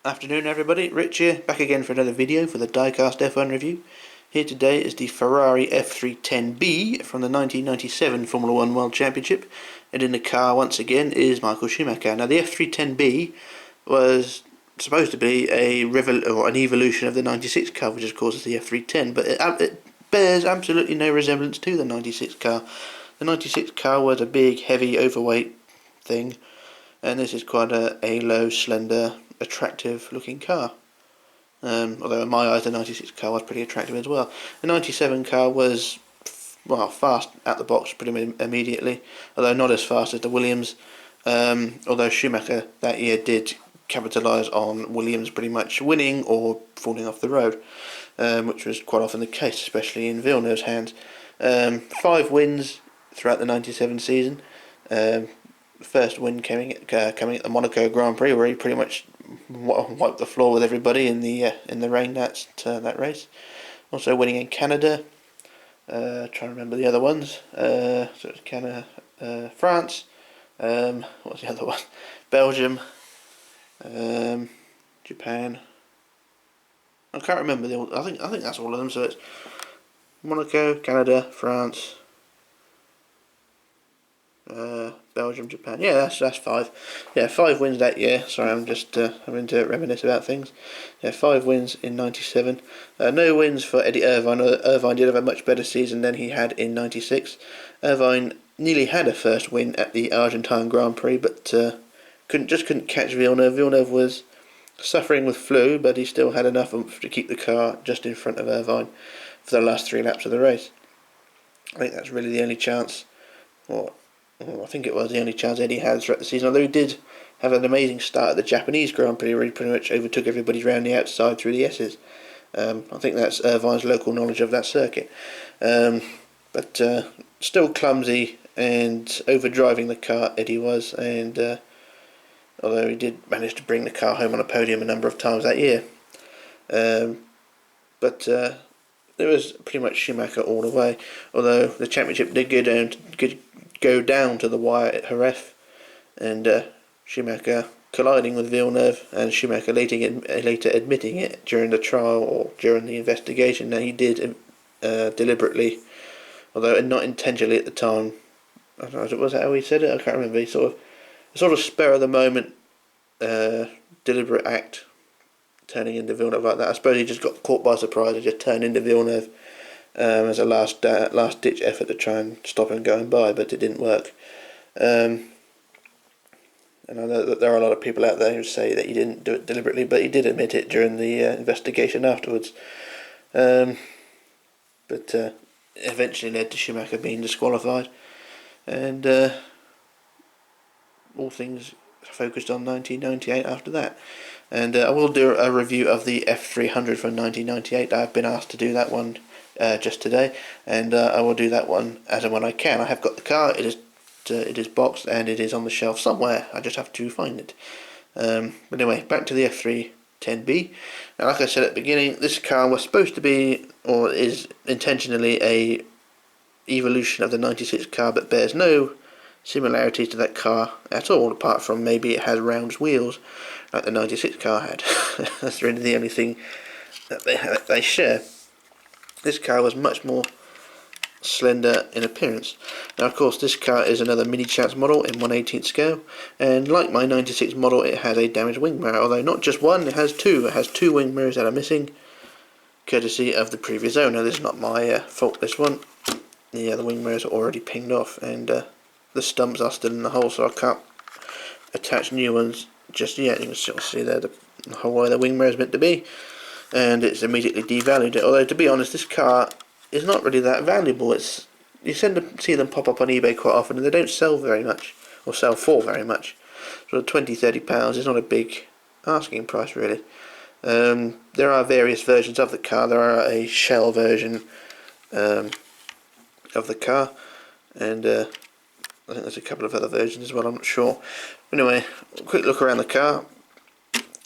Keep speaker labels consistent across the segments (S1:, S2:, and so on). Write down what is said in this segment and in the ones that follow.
S1: Afternoon everybody, Rich here, back again for another video for the Diecast F1 review. Here today is the Ferrari F310B from the 1997 Formula 1 World Championship, and in the car once again is Michael Schumacher. Now the F310B was supposed to be an evolution of the 96 car, which of course is the F310, but it bears absolutely no resemblance to the 96 car. The 96 car was a big, heavy, overweight thing, and this is quite a low, slender, attractive looking car. Although in my eyes the 96 car was pretty attractive as well. The 97 car was fast out the box pretty immediately, although not as fast as the Williams. Although Schumacher that year did capitalise on Williams pretty much winning or falling off the road, which was quite often the case, especially in Villeneuve's hands. 5 wins throughout the 97 season. First win coming at the Monaco Grand Prix, where he pretty much wiped the floor with everybody in the rain that race. Also winning in Canada. Trying to remember the other ones. So it's Canada, France. What's the other one? Belgium. Japan. I can't remember I think that's all of them. So it's Monaco, Canada, France. Belgium, Japan. Yeah, that's 5. Yeah, 5 wins that year. Sorry, I'm just having to reminisce about things. Yeah, 5 wins in 97. No wins for Eddie Irvine. Irvine did have a much better season than he had in 96. Irvine nearly had a first win at the Argentine Grand Prix, but couldn't catch Villeneuve. Villeneuve was suffering with flu, but he still had enough to keep the car just in front of Irvine for the last 3 laps of the race. I think that's really the only chance, I think it was the only chance Eddie had throughout the season, although he did have an amazing start at the Japanese Grand Prix where he pretty much overtook everybody around the outside through the S's. I think that's Irvine's local knowledge of that circuit. But still clumsy and overdriving the car, Eddie was, and although he did manage to bring the car home on a podium a number of times that year. But it was pretty much Schumacher all the way, although the championship did go down to the wire at Jerez, and Schumacher colliding with Villeneuve, and Schumacher later admitting it during the trial or during the investigation that he did deliberately, although not intentionally at the time. I don't know, was that how he said it? I can't remember. He sort of spur of the moment, deliberate act, turning into Villeneuve like that. I suppose he just got caught by surprise and just turned into Villeneuve as a last ditch effort to try and stop him going by, but it didn't work. And I know that there are a lot of people out there who say that he didn't do it deliberately, but he did admit it during the investigation afterwards. But eventually led to Schumacher being disqualified, and all things focused on 1998 after that. And I will do a review of the F300 from 1998. I've been asked to do that one just today, and I will do that one as and when I can. I have got the car. It is boxed and it is on the shelf somewhere. I just have to find it. But anyway, back to the F310B. Now, like I said at the beginning, this car was supposed to be, or is intentionally, a evolution of the 96 car, but bears no similarity to that car at all, apart from maybe it has round wheels like the 96 car had. That's really the only thing that they share. This car was much more slender in appearance. Now, of course, this car is another Minichamps model in 1/18 scale, and like my 96 model, it has a damaged wing mirror, although not just one, it has 2. It has 2 wing mirrors that are missing, courtesy of the previous owner. This is not my fault, this one. The wing mirrors are already pinged off, and the stumps are still in the hole, so I can't attach new ones just yet. You can still see there the hole where the wing mirror is meant to be, and it's immediately devalued it. Although, to be honest, this car is not really that valuable. You tend to see them pop up on eBay quite often, and they don't sell very much, or sell for very much. So £20–30 is not a big asking price, really. There are various versions of the car. There are a shell version of the car, and I think there's a couple of other versions as well, I'm not sure. Anyway, a quick look around the car.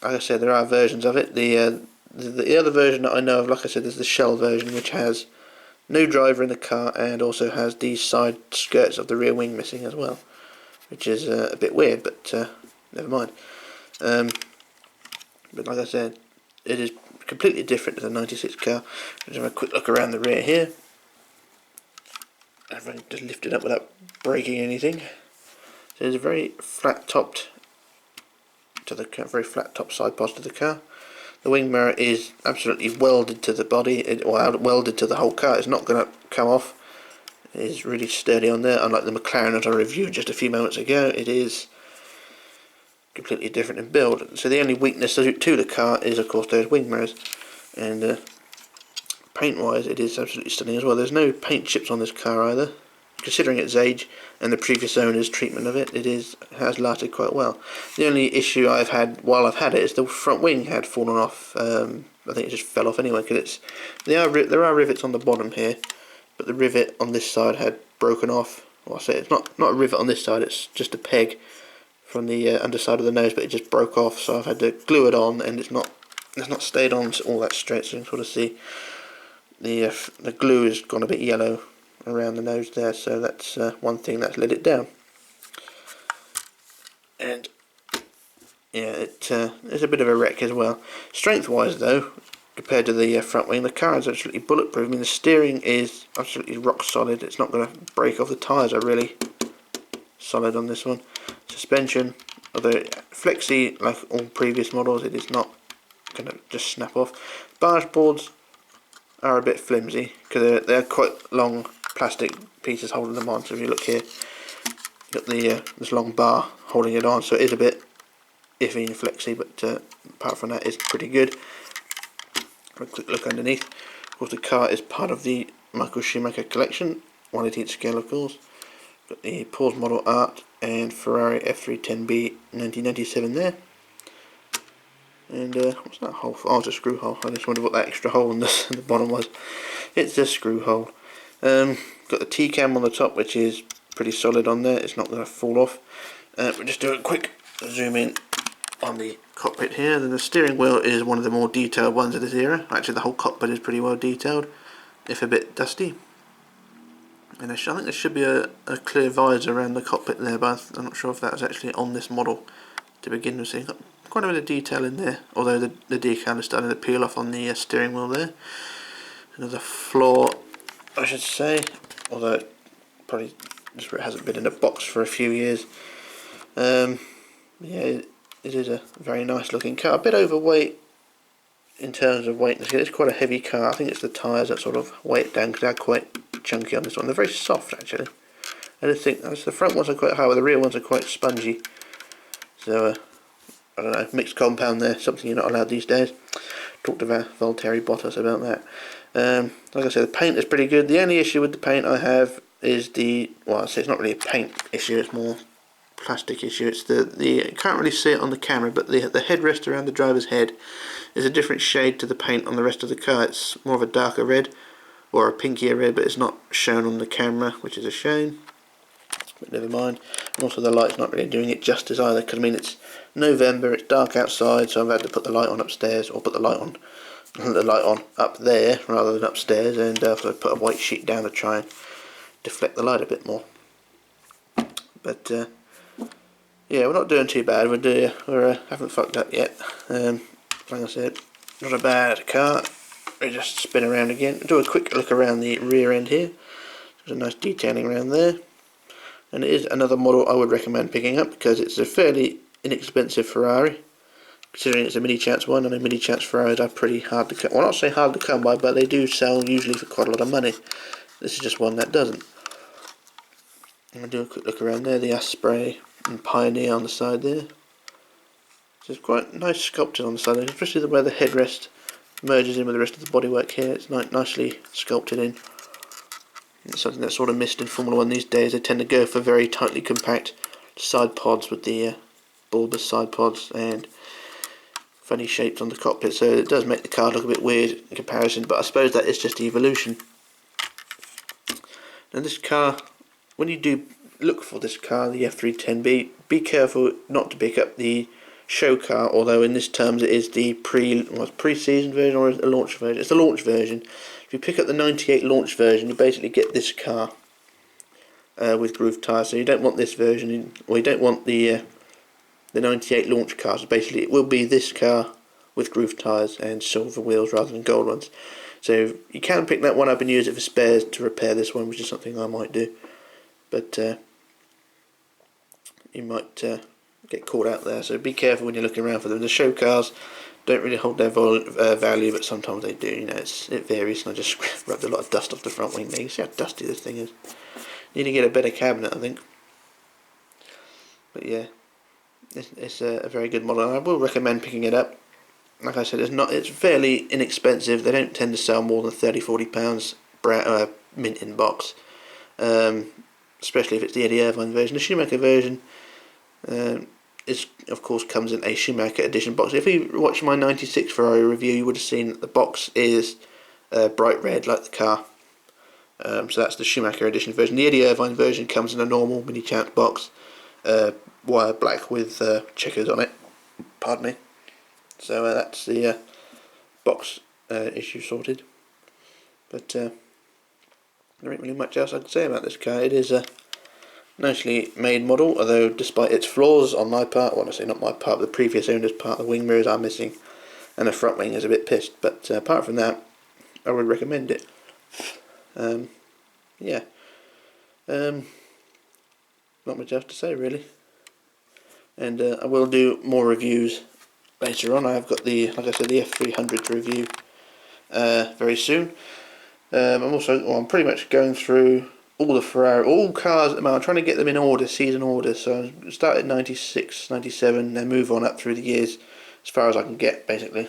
S1: Like I said, there are versions of it. The other version that I know of, like I said, is the shell version, which has no driver in the car and also has these side skirts of the rear wing missing as well, which is a bit weird, but never mind. But like I said, it is completely different to the 96 car. Just have a quick look around the rear here. I've just lifted up without breaking anything. So it's a very flat topped to the car, very flat top side pods to the car. The wing mirror is absolutely welded to the body, welded to the whole car. It's not going to come off. It is really sturdy on there, unlike the McLaren that I reviewed just a few moments ago. It is completely different in build. So the only weakness to the car is, of course, those wing mirrors. And paint wise, it is absolutely stunning as well. There's no paint chips on this car either. Considering its age and the previous owner's treatment of it, has lasted quite well. The only issue I've had while I've had it is the front wing had fallen off. I think it just fell off anyway, because there are rivets on the bottom here, but the rivet on this side had broken off. Well, I say it's not a rivet on this side, it's just a peg from the underside of the nose, but it just broke off, so I've had to glue it on, and it's not stayed on all that straight, so you can sort of see the glue has gone a bit yellow around the nose there, so that's one thing that's let it down. And yeah, it is a bit of a wreck as well. Strength wise though, compared to the front wing, the car is absolutely bulletproof. I mean, the steering is absolutely rock solid. It's not going to break off. The tyres are really solid on this one. Suspension, although flexy like all previous models, it is not going to just snap off. Barge boards are a bit flimsy because they're quite long plastic pieces holding them on. So if you look here, you've got this long bar holding it on, so it is a bit iffy and flexy, but apart from that, it's pretty good. Have a quick look underneath. Of course, the car is part of the Michael Schumacher collection, 1/18 scale, of course. Got the Porsche Model Art and Ferrari F310B 1997 there. And what's that hole for? Oh, it's a screw hole. I just wondered what that extra hole in the bottom was. It's a screw hole. Got the T-cam on the top, which is pretty solid on there. It's not going to fall off. We'll just do a quick zoom in on the cockpit here. Then the steering wheel is one of the more detailed ones of this era. Actually, the whole cockpit is pretty well detailed, if a bit dusty. And I think there should be a clear visor around the cockpit there, but I'm not sure if that was actually on this model to begin with. So you've got quite a bit of detail in there, although the decal is starting to peel off on the steering wheel there. Another flaw, I should say, although it probably just hasn't been in a box for a few years. Yeah, it is a very nice looking car, a bit overweight in terms of weight. It's quite a heavy car. I think it's the tyres that sort of weigh it down because they're quite chunky on this one. They're very soft actually. I just think the front ones are quite hard, but the rear ones are quite spongy. So I don't know, mixed compound there, something you're not allowed these days. Talked about Valtteri Bottas about that. Like I said, the paint is pretty good. The only issue with the paint I have is well, I say it's not really a paint issue, it's more plastic issue. It's you can't really see it on the camera, but the headrest around the driver's head is a different shade to the paint on the rest of the car. It's more of a darker red, or a pinkier red, but it's not shown on the camera, which is a shame. But never mind. And also the light's not really doing it justice either, because I mean it's November, it's dark outside, so I've had to put the light on upstairs, or put the light on up there rather than upstairs, and so I put a white sheet down to try and deflect the light a bit more. But yeah, we're not doing too bad. We haven't fucked up yet. Like I said, not a bad car. We just spin around again. Do a quick look around the rear end here. There's a nice detailing around there. And it is another model I would recommend picking up because it's a fairly inexpensive Ferrari. Considering it's a Minichamps one, and the Minichamps Ferraris are pretty hard to come. Well, not say hard to come by, but they do sell usually for quite a lot of money. This is just one that doesn't. I'm going to do a quick look around there. The S.p.A and Pioneer on the side there. So it's quite nice sculpted on the side, especially the way the headrest merges in with the rest of the bodywork here. It's nicely sculpted in. It's something that's sort of missed in Formula 1 these days. They tend to go for very tightly compact side pods with the bulbous side pods and funny shapes on the cockpit, so it does make the car look a bit weird in comparison, but I suppose that is just evolution. Now this car, when you do look for this car, the F310B, be careful not to pick up the show car, although in this terms it is the pre-season version or a launch version. It's the launch version. If you pick up the 98 launch version, you basically get this car with groove tyres, so you don't want this version, or you don't want the 98 launch car, so basically it will be this car with groove tyres and silver wheels rather than gold ones. So you can pick that one up and use it for spares to repair this one, which is something I might do. But you might get caught out there, so be careful when you're looking around for them. The show cars don't really hold their value, but sometimes they do. You know, it varies. And I just rubbed a lot of dust off the front wing there. You see how dusty this thing is. Need to get a better cabinet, I think. But yeah, it's a very good model, and I will recommend picking it up. Like I said, it's fairly inexpensive. They don't tend to sell more than £30–40 mint in box, especially if it's the Eddie Irvine version. The Schumacher version of course comes in a Schumacher edition box. If you watch my '96 Ferrari review, you would have seen that the box is bright red like the car. So that's the Schumacher edition version. The Eddie Irvine version comes in a normal Minichamps box, wire black with checkers on it. Pardon me. So that's the box issue sorted. But there ain't really much else I can say about this car. It is a nicely made model, although despite its flaws on my part, well, I say not my part, but the previous owner's part, the wing mirrors are missing, and the front wing is a bit pissed. But apart from that, I would recommend it. Yeah. Not much else to say really. And I will do more reviews later on. I've got like I said, the F300 to review very soon. I'm pretty much going through all the all cars at the moment. I'm trying to get them in order, season order. So I started 96, 97, then move on up through the years as far as I can get, basically.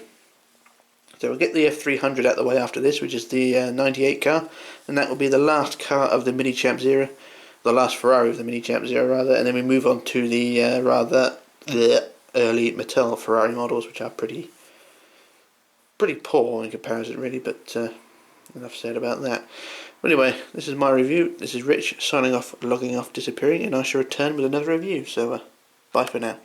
S1: So we'll get the F300 out the way after this, which is the 98 car, and that will be the last car of the Minichamps era, the last Ferrari of the Minichamps era rather, and then we move on to the early Mattel Ferrari models, which are pretty poor in comparison really, but enough said about that. But anyway, this is my review. This is Rich signing off, logging off, disappearing, and I shall return with another review. So bye for now.